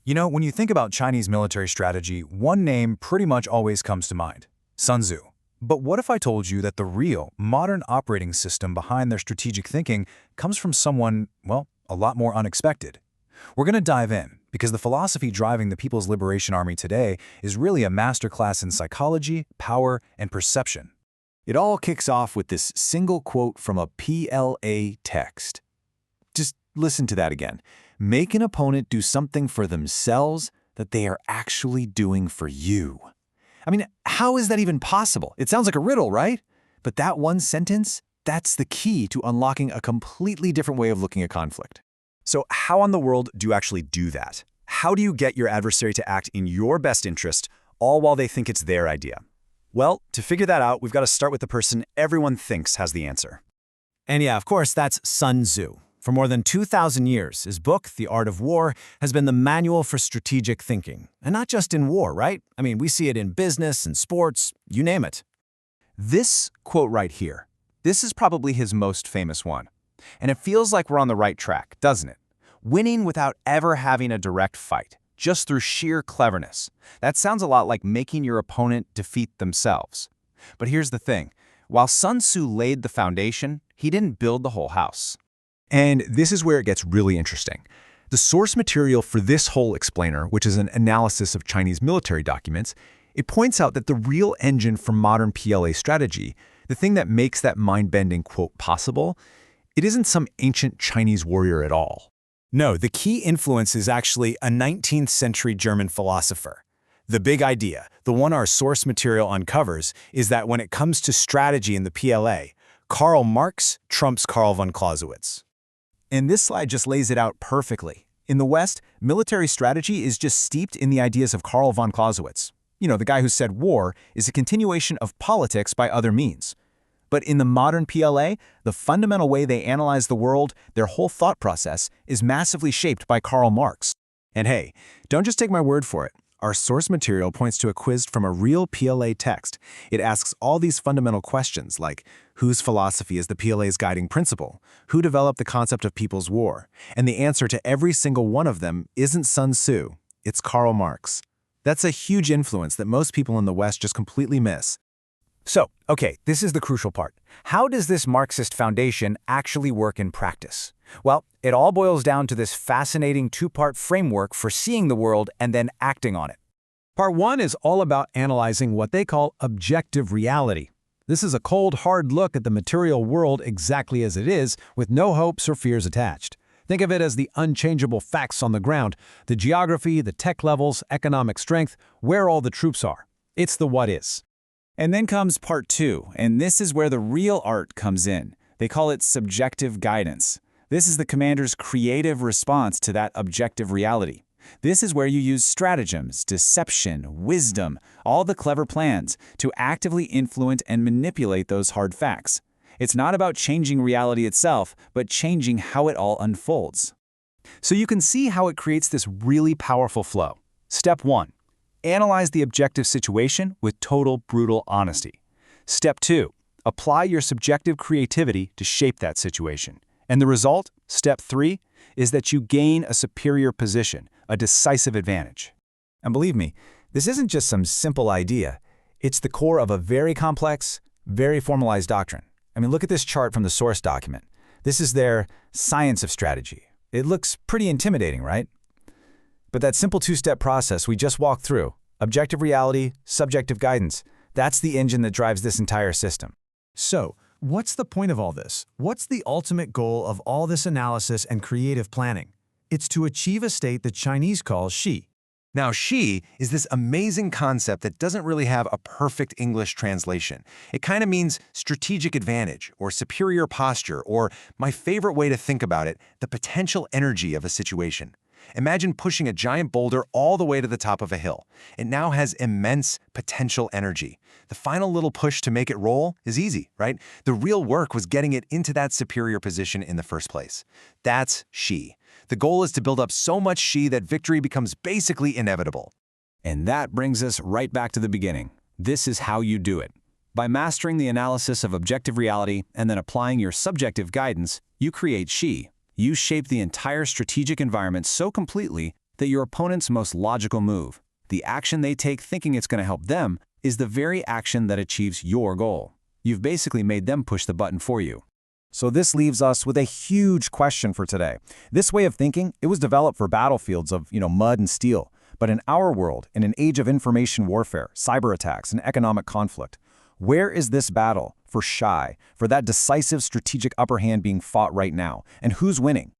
You know, when you think about Chinese military strategy, one name pretty much always comes to mind: Sun Tzu. But what if I told you that the real, modern operating system behind their strategic thinking comes from someone, well, a lot more unexpected? We're going to dive in, because the philosophy driving the People's Liberation Army today is really a masterclass in psychology, power, and perception. It all kicks off with this single quote from a PLA text. Just listen to that again. Make an opponent do something for themselves that they are actually doing for you. I mean, how is that even possible? It sounds like a riddle, right? But that one sentence, that's the key to unlocking a completely different way of looking at conflict. So how in the world do you actually do that? How do you get your adversary to act in your best interest, all while they think it's their idea? Well, to figure that out, we've got to start with the person everyone thinks has the answer. And yeah, of course, that's Sun Tzu. For more than 2,000 years, his book, The Art of War, has been the manual for strategic thinking. And not just in war, right? I mean, we see it in business and sports, you name it. This quote right here, this is probably his most famous one. And it feels like we're on the right track, doesn't it? Winning without ever having a direct fight, just through sheer cleverness. That sounds a lot like making your opponent defeat themselves. But here's the thing. While Sun Tzu laid the foundation, he didn't build the whole house. And this is where it gets really interesting. The source material for this whole explainer, which is an analysis of Chinese military documents, it points out that the real engine for modern PLA strategy, the thing that makes that mind-bending quote possible, it isn't some ancient Chinese warrior at all. No, the key influence is actually a 19th century German philosopher. The big idea, the one our source material uncovers, is that when it comes to strategy in the PLA, Karl Marx trumps Karl von Clausewitz. And this slide just lays it out perfectly. In the West, military strategy is just steeped in the ideas of Karl von Clausewitz. You know, the guy who said war is a continuation of politics by other means. But in the modern PLA, the fundamental way they analyze the world, their whole thought process, is massively shaped by Karl Marx. And hey, don't just take my word for it. Our source material points to a quiz from a real PLA text. It asks all these fundamental questions like, whose philosophy is the PLA's guiding principle? Who developed the concept of people's war? And the answer to every single one of them isn't Sun Tzu, it's Karl Marx. That's a huge influence that most people in the West just completely miss. So, okay, this is the crucial part. How does this Marxist foundation actually work in practice? Well, it all boils down to this fascinating two-part framework for seeing the world and then acting on it. Part 1 is all about analyzing what they call objective reality. This is a cold, hard look at the material world exactly as it is, with no hopes or fears attached. Think of it as the unchangeable facts on the ground, the geography, the tech levels, economic strength, where all the troops are. It's the what is. And then comes part 2, and this is where the real art comes in. They call it subjective guidance. This is the commander's creative response to that objective reality. This is where you use stratagems, deception, wisdom, all the clever plans to actively influence and manipulate those hard facts. It's not about changing reality itself, but changing how it all unfolds. So you can see how it creates this really powerful flow. Step 1. Analyze the objective situation with total, brutal honesty. Step 2. Apply your subjective creativity to shape that situation. And the result, step 3, is that you gain a superior position, a decisive advantage. And believe me, this isn't just some simple idea. It's the core of a very complex, very formalized doctrine. I mean, look at this chart from the source document. This is their science of strategy. It looks pretty intimidating, right? But that simple two-step process we just walked through, objective reality, subjective guidance, that's the engine that drives this entire system. So, what's the point of all this? What's the ultimate goal of all this analysis and creative planning? It's to achieve a state the Chinese call Shi. Now, Shi is this amazing concept that doesn't really have a perfect English translation. It kind of means strategic advantage or superior posture, or my favorite way to think about it, the potential energy of a situation. Imagine pushing a giant boulder all the way to the top of a hill. It now has immense potential energy. The final little push to make it roll is easy, right? The real work was getting it into that superior position in the first place. That's Shi. The goal is to build up so much Shi that victory becomes basically inevitable. And that brings us right back to the beginning. This is how you do it. By mastering the analysis of objective reality and then applying your subjective guidance, you create Shi. You shape the entire strategic environment so completely that your opponent's most logical move, the action they take thinking it's going to help them, is the very action that achieves your goal. You've basically made them push the button for you. So this leaves us with a huge question for today. This way of thinking, it was developed for battlefields of, mud and steel. But in our world, in an age of information warfare, cyber attacks, and economic conflict, where is this battle for that decisive strategic upper hand being fought right now? And who's winning?